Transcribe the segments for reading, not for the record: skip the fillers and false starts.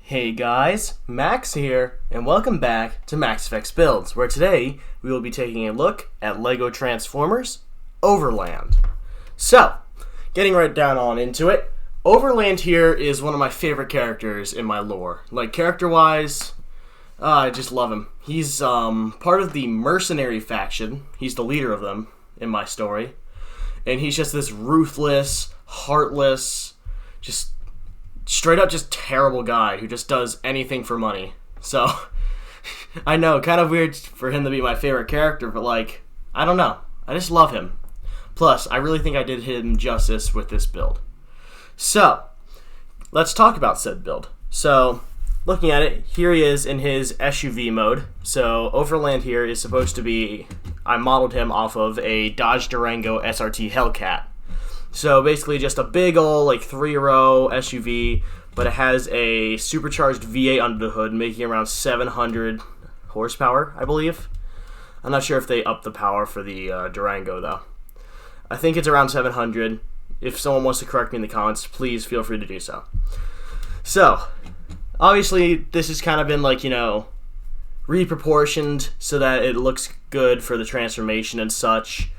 Hey guys, Max here, and welcome back to Max Effects Builds, where today we will be taking a look at LEGO Transformers Overland. So, getting right down on into it, Overland here is one of my favorite characters in my lore. Like, character-wise, I just love him. He's part of the mercenary faction. He's the leader of them in my story. And he's just this ruthless, heartless, just straight up just terrible guy who just does anything for money. So, I know, kind of weird for him to be my favorite character, but like, I don't know. I just love him. Plus, I really think I did him justice with this build. So, let's talk about said build. So, looking at it, here he is in his SUV mode. So, Overland here is supposed to be, I modeled him off of a Dodge Durango SRT Hellcat. So basically just a big ol' like 3-row SUV, but it has a supercharged V8 under the hood, making around 700 horsepower, I believe. I'm not sure if they upped the power for the Durango though. I think it's around 700. If someone wants to correct me in the comments, please feel free to do so. So, obviously this has kind of been like, you know, reproportioned so that it looks good for the transformation and such.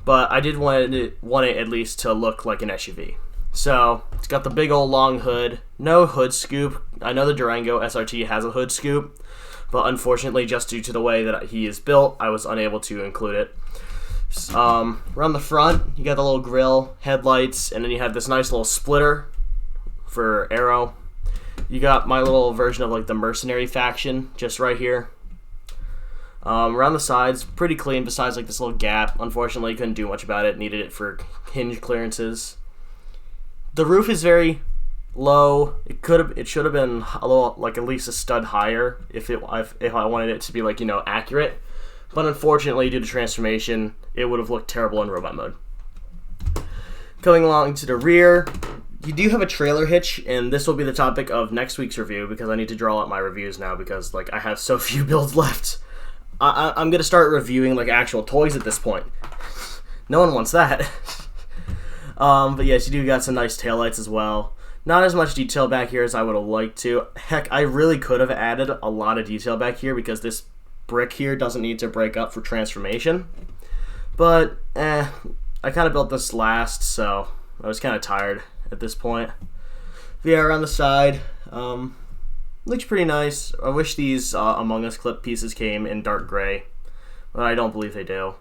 But I did want it at least to look like an SUV. So, it's got the big old long hood, no hood scoop. I know the Durango SRT has a hood scoop, but unfortunately, just due to the way that he is built, I was unable to include it. Around the front, you got the little grille, headlights, and then you have this nice little splitter for arrow. You got my little version of like the mercenary faction just right here. Around the sides, pretty clean besides like this little gap. Unfortunately, couldn't do much about it. Needed it for hinge clearances. The roof is very low. It should have been a little, like at least a stud higher if I wanted it to be like, you know, accurate. But unfortunately, due to transformation, it would have looked terrible in robot mode. Coming along to the rear, you do have a trailer hitch, and this will be the topic of next week's review because I need to draw out my reviews now because like I have so few builds left. I'm going to start reviewing like actual toys at this point. No one wants that. But yes, you do got some nice taillights as well. Not as much detail back here as I would have liked to. Heck, I really could have added a lot of detail back here because this brick here doesn't need to break up for transformation. But, I kind of built this last, so I was kind of tired at this point. But yeah, around the side, looks pretty nice. I wish these Among Us clip pieces came in dark gray, but I don't believe they do.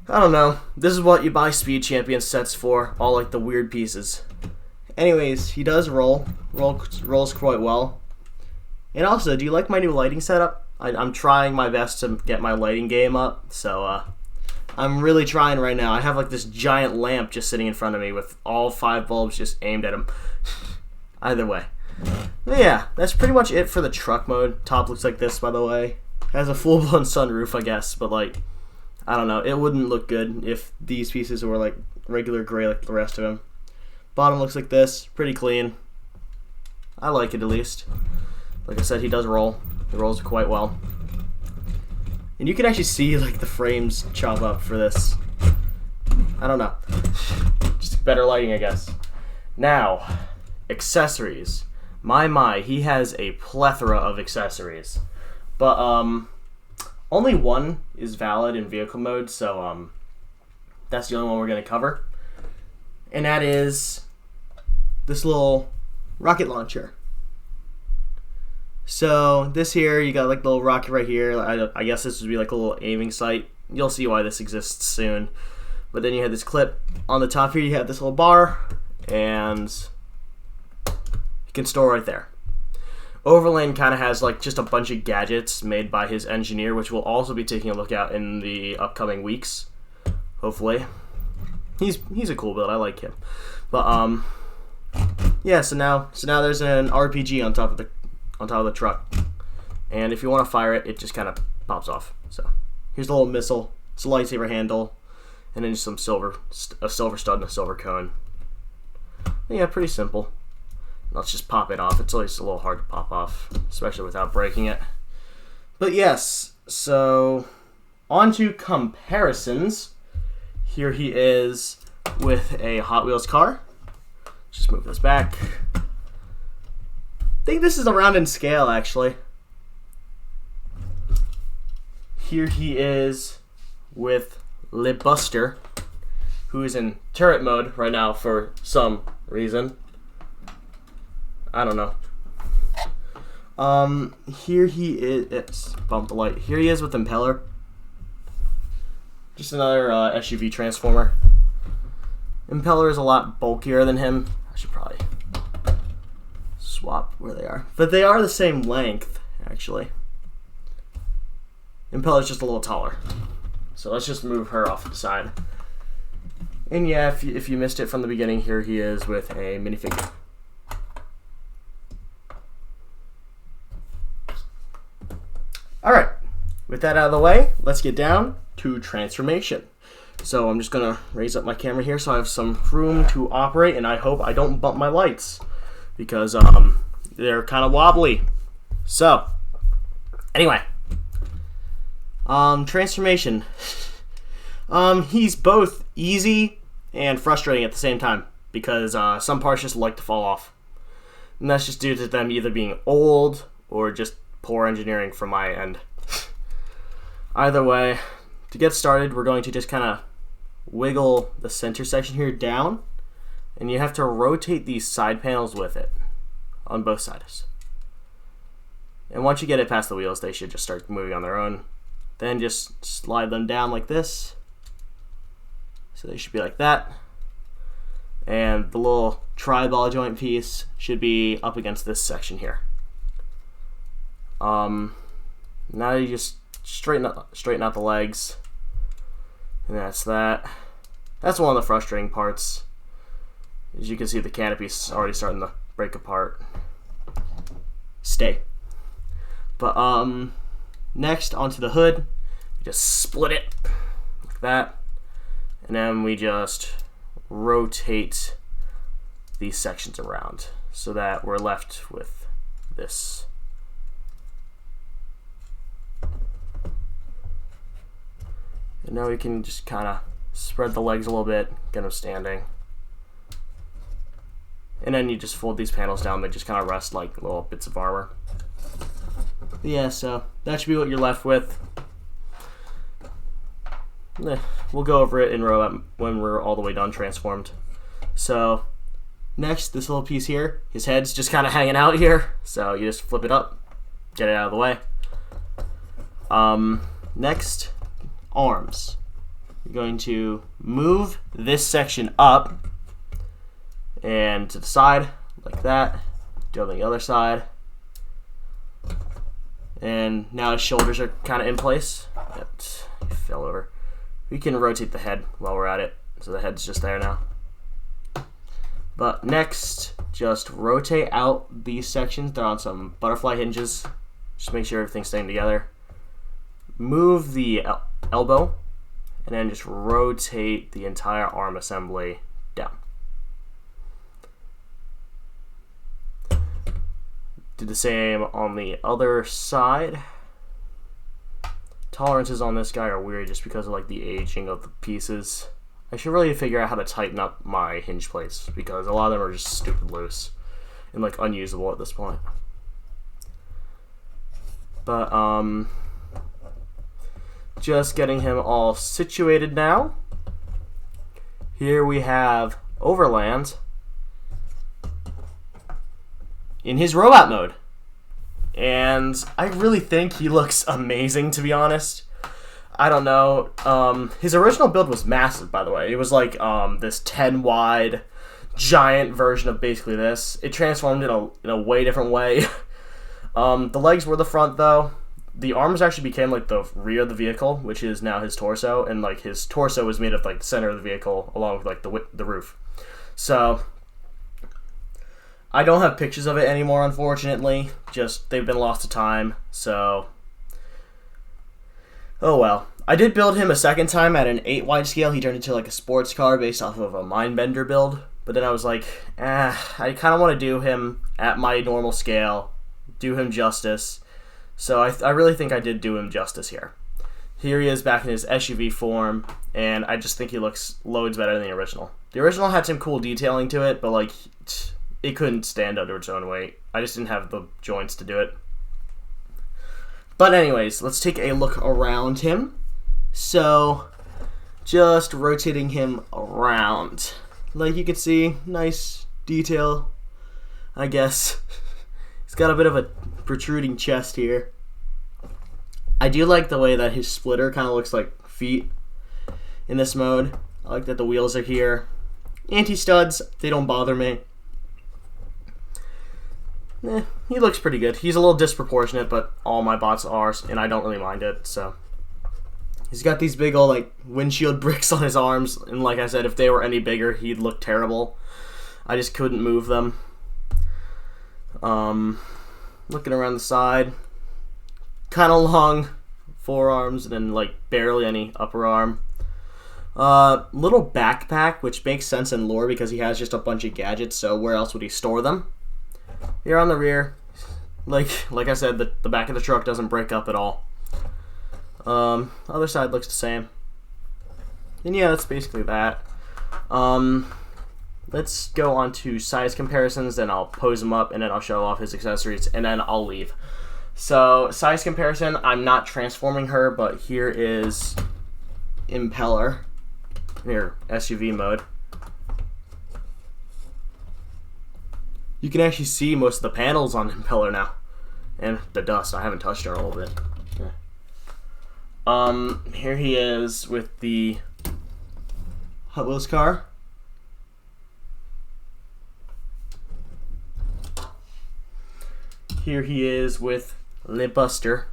I don't know. This is what you buy Speed Champion sets for, all like the weird pieces. Anyways, he does rolls quite well. And also, do you like my new lighting setup? I'm trying my best to get my lighting game up, so I'm really trying right now. I have like this giant lamp just sitting in front of me with all 5 bulbs just aimed at him. Either way. But yeah, that's pretty much it for the truck mode. Top looks like this, by the way. Has a full-blown sunroof, I guess, but like, I don't know. It wouldn't look good if these pieces were like regular gray like the rest of him. Bottom looks like this, pretty clean. I like it at least. Like I said, he does roll. He rolls quite well. And you can actually see like the frames chop up for this. I don't know. Just better lighting, I guess. Now, accessories. My, he has a plethora of accessories. But, only one is valid in vehicle mode, so, that's the only one we're going to cover. And that is this little rocket launcher. So, this here, you got like the little rocket right here. I guess this would be like a little aiming sight. You'll see why this exists soon. But then you have this clip. On the top here, you have this little bar, and can store right there. Overland kind of has like just a bunch of gadgets made by his engineer, which we'll also be taking a look at in the upcoming weeks. Hopefully, he's a cool build. I like him. But yeah. So now there's an RPG on top of the truck, and if you want to fire it, it just kind of pops off. So here's the little missile. It's a lightsaber handle, and then just a silver stud and a silver cone. Yeah, pretty simple. Let's just pop it off. It's always a little hard to pop off, especially without breaking it. But yes, so on to comparisons. Here he is with a Hot Wheels car. Just move this back. think this is around in scale, actually. Here he is with Le Buster, who is in turret mode right now for some reason. I don't know. Here he is. Bump the light. Here he is with Impeller. Just another SUV transformer. Impeller is a lot bulkier than him. I should probably swap where they are. But they are the same length, actually. Impeller's just a little taller. So let's just move her off to the side. And yeah, if you missed it from the beginning, here he is with a minifigure. Alright, with that out of the way, let's get down to transformation. So I'm just going to raise up my camera here so I have some room to operate, and I hope I don't bump my lights because they're kind of wobbly. So, anyway, transformation. He's both easy and frustrating at the same time because some parts just like to fall off. And that's just due to them either being old or just poor engineering from my end. Either way, to get started, we're going to just kind of wiggle the center section here down, and you have to rotate these side panels with it on both sides. And once you get it past the wheels, they should just start moving on their own. Then just slide them down like this. So they should be like that. And the little tri-ball joint piece should be up against this section here. Now you just straighten out the legs, and that's that. That's one of the frustrating parts. As you can see, the canopy's already starting to break apart. Stay. But next onto the hood, we just split it like that, and then we just rotate these sections around so that we're left with this. And now we can just kind of spread the legs a little bit, get them standing. And then you just fold these panels down, they just kind of rest like little bits of armor. But yeah, so that should be what you're left with. We'll go over it in robot when we're all the way done transformed. So next, this little piece here, his head's just kind of hanging out here, so you just flip it up, get it out of the way. Next, arms. You're going to move this section up and to the side like that. Do it on the other side. And now his shoulders are kind of in place. He fell over. We can rotate the head while we're at it, so the head's just there now. But next, just rotate out these sections. They're on some butterfly hinges. Just make sure everything's staying together. Move the elbow, and then just rotate the entire arm assembly down. Do the same on the other side. Tolerances on this guy are weird just because of like the aging of the pieces. I should really figure out how to tighten up my hinge plates because a lot of them are just stupid loose and like unusable at this point. But just getting him all situated now. Here we have Overland in his robot mode. And I really think he looks amazing, to be honest. I don't know. His original build was massive, by the way. It was like this 10 wide giant version of basically this. It transformed in a way different way. The legs were the front, though. The arms actually became like the rear of the vehicle, which is now his torso, and like his torso was made of like the center of the vehicle along with like the roof. So I don't have pictures of it anymore, unfortunately. Just they've been lost to time. So oh well. I did build him a second time at an 8 wide scale. He turned into like a sports car based off of a Mindbender build. But then I was like, I kind of want to do him at my normal scale, do him justice. So I really think I did do him justice here. Here he is back in his SUV form, and I just think he looks loads better than the original. The original had some cool detailing to it, but like it couldn't stand under its own weight. I just didn't have the joints to do it. But anyways, let's take a look around him. So, just rotating him around. Like you can see, nice detail, I guess. He's got a bit of a protruding chest here. I do like the way that his splitter kind of looks like feet in this mode. I like that the wheels are here. Anti-studs, they don't bother me. He looks pretty good. He's a little disproportionate, but all my bots are, and I don't really mind it, so. He's got these big old, like, windshield bricks on his arms, and like I said, if they were any bigger, he'd look terrible. I just couldn't move them. Looking around the side, kind of long forearms, and then, like, barely any upper arm. Little backpack, which makes sense in lore because he has just a bunch of gadgets, so where else would he store them? Here on the rear, like I said, the back of the truck doesn't break up at all. Other side looks the same. And yeah, that's basically that. Let's go on to size comparisons, then I'll pose him up, and then I'll show off his accessories, and then I'll leave. So, size comparison, I'm not transforming her, but here is impeller. Here, SUV mode. You can actually see most of the panels on impeller now. And the dust, I haven't touched her a little bit. Yeah. Here he is with the Hot Wheels car. Here he is with Le Buster.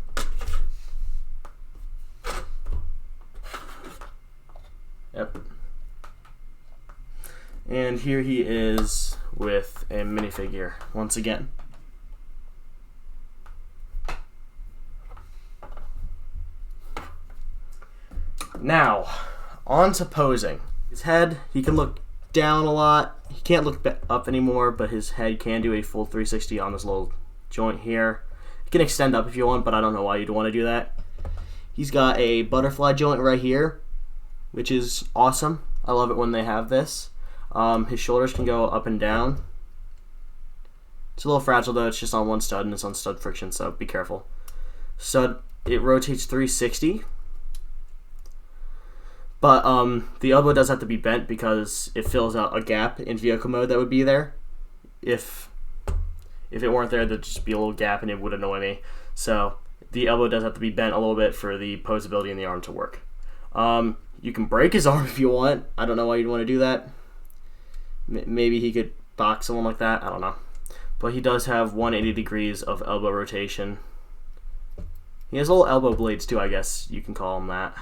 Yep. And here he is with a minifigure once again. Now, on to posing. His head, he can look down a lot. He can't look up anymore, but his head can do a full 360 on this little joint here. You can extend up if you want, but I don't know why you'd want to do that. He's got a butterfly joint right here, which is awesome. I love it when they have this. His shoulders can go up and down. It's a little fragile though, it's just on one stud and it's on stud friction, so be careful. Stud, it rotates 360. But the elbow does have to be bent because it fills out a gap in vehicle mode that would be there. If it weren't there, there'd just be a little gap and it would annoy me. So the elbow does have to be bent a little bit for the posability in the arm to work. You can break his arm if you want. I don't know why you'd want to do that. Maybe he could box someone like that. I don't know. But he does have 180 degrees of elbow rotation. He has little elbow blades too, I guess you can call them that.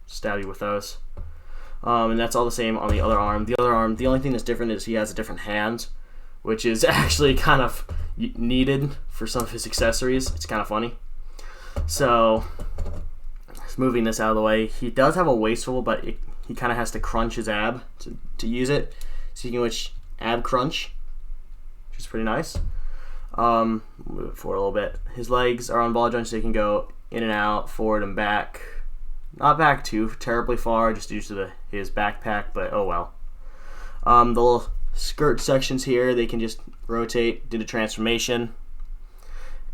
Stab you with those. And that's all the same on the other arm. The other arm, the only thing that's different is he has a different hand, which is actually kind of needed for some of his accessories. It's kind of funny. So, just moving this out of the way. He does have a waist swivel, but he kind of has to crunch his ab to use it. Speaking of which, ab crunch, which is pretty nice. Move it forward a little bit. His legs are on ball joints, so he can go in and out, forward and back. Not back too terribly far, just due to his backpack, but oh well. The little skirt sections here, they can just rotate, do the transformation,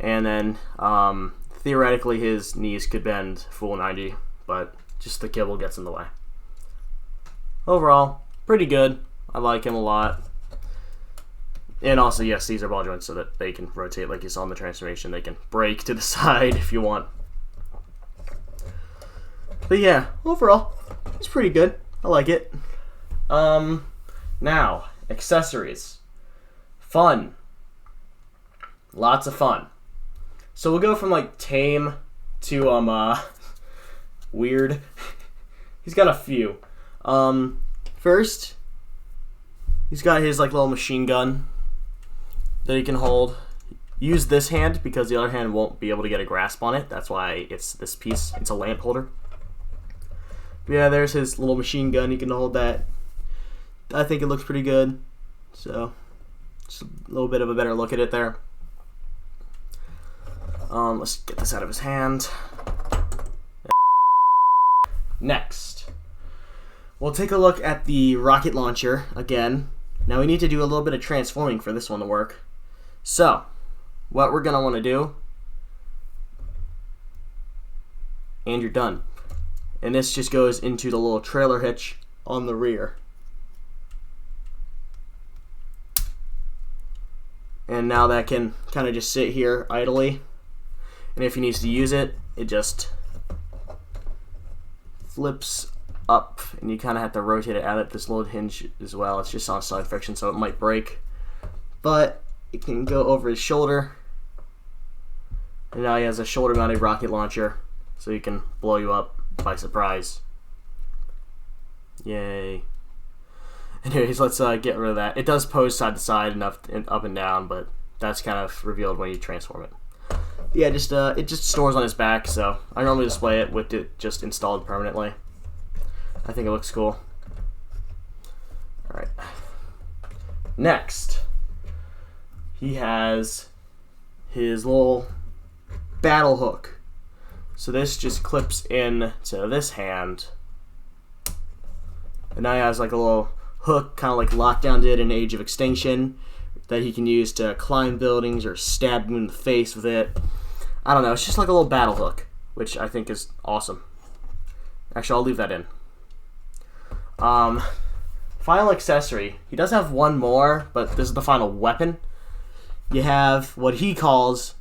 and then theoretically his knees could bend full 90, but just the kibble gets in the way. Overall, pretty good. I like him a lot. And also, yes, these are ball joints so that they can rotate like you saw in the transformation. They can break to the side if you want. But yeah, overall, it's pretty good. I like it. Now, accessories. Fun. Lots of fun. So we'll go from like tame to weird. He's got a few. First, he's got his like little machine gun that he can hold. Use this hand because the other hand won't be able to get a grasp on it. That's why it's this piece. It's a lamp holder. But yeah, there's his little machine gun. You can hold that. I think it looks pretty good. So, just a little bit of a better look at it there. Let's get this out of his hand. Next, we'll take a look at the rocket launcher again. Now we need to do a little bit of transforming for this one to work. So, what we're going to want to do, and you're done. And this just goes into the little trailer hitch on the rear. And now that can kind of just sit here idly. And if he needs to use it, it just flips up, and you kind of have to rotate it out at this little hinge as well. It's just on side friction, so it might break. But it can go over his shoulder. And now he has a shoulder-mounted rocket launcher, so he can blow you up by surprise. Yay. Anyways, let's get rid of that. It does pose side to side and up and down, but that's kind of revealed when you transform it. Yeah, it just stores on his back, so I normally display it with it just installed permanently. I think it looks cool. Alright. Next, he has his little battle hook. So this just clips in to this hand. And now he has like a little hook, kind of like Lockdown did in Age of Extinction, that he can use to climb buildings or stab you in the face with it. I don't know, it's just like a little battle hook, which I think is awesome. Actually, I'll leave that in. Final accessory. He does have one more, but this is the final weapon. You have what he calls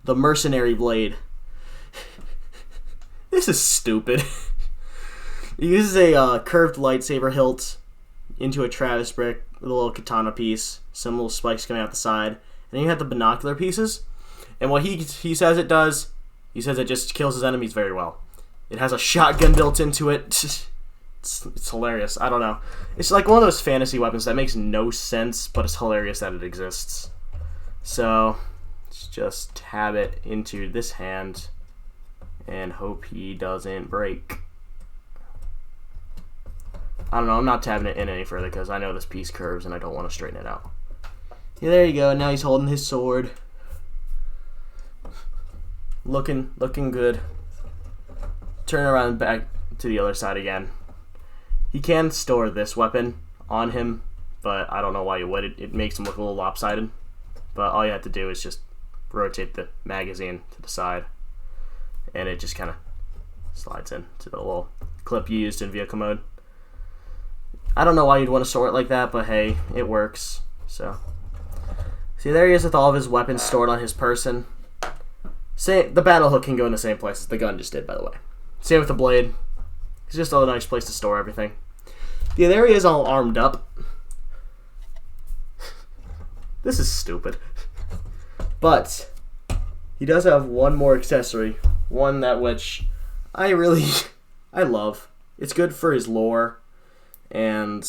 the mercenary blade. This is stupid. He uses a curved lightsaber hilt into a Travis brick with a little katana piece, some little spikes coming out the side, and then you have the binocular pieces. And what he says it does, he says it just kills his enemies very well. It has a shotgun built into it. It's hilarious. I don't know. It's like one of those fantasy weapons that makes no sense, but it's hilarious that it exists. So, let's just tab it into this hand and hope he doesn't break. I don't know. I'm not tabbing it in any further because I know this piece curves and I don't want to straighten it out. Yeah, there you go. Now he's holding his sword. Looking good. Turn around back to the other side again. He can store this weapon on him, but I don't know why you would. It makes him look a little lopsided. But all you have to do is just rotate the magazine to the side, and it just kind of slides in to the little clip you used in vehicle mode. I don't know why you'd want to store it like that, but hey, it works. So, see, there he is with all of his weapons stored on his person. The battle hook can go in the same place as the gun just did, by the way. Same with the blade. It's just a nice place to store everything. Yeah, there he is all armed up. This is stupid. But he does have one more accessory. One that which I love. It's good for his lore. And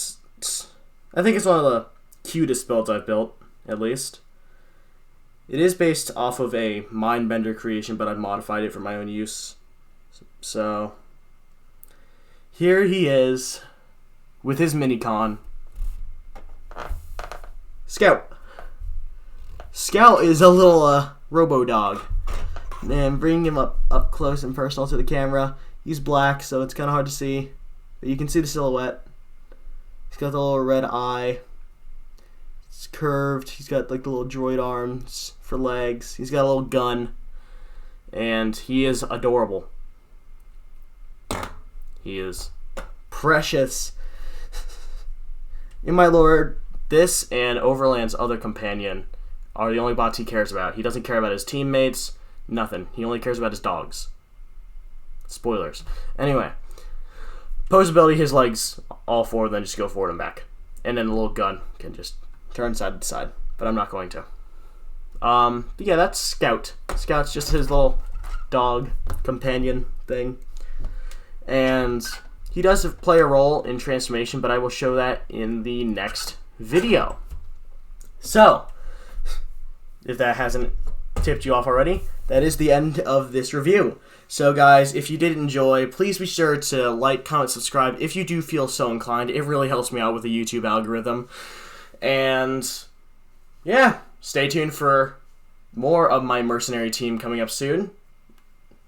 I think it's one of the cutest builds I've built, at least. It is based off of a Mindbender creation, but I've modified it for my own use. So, here he is with his Minicon. Scout. Scout is a little robo-dog. And bring him up close and personal to the camera. He's black, so it's kind of hard to see. But you can see the silhouette. He's got the little red eye. It's curved. He's got like the little droid arms for legs. He's got a little gun. And he is adorable. He is precious. In my lore, this and Overland's other companion are the only bots he cares about. He doesn't care about his teammates, nothing. He only cares about his dogs. Spoilers. Anyway, pose ability, his legs all forward, then just go forward and back. And then the little gun can just turn side to side, but I'm not going to. But yeah, that's Scout. Scout's just his little dog companion thing. And he does play a role in transformation, but I will show that in the next video. So, if that hasn't tipped you off already, that is the end of this review. So guys, if you did enjoy, please be sure to like, comment, subscribe if you do feel so inclined. It really helps me out with the YouTube algorithm. And yeah, stay tuned for more of my mercenary team coming up soon.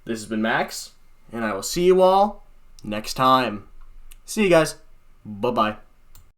This has been Max, and I will see you all next time. See you guys. Bye-bye.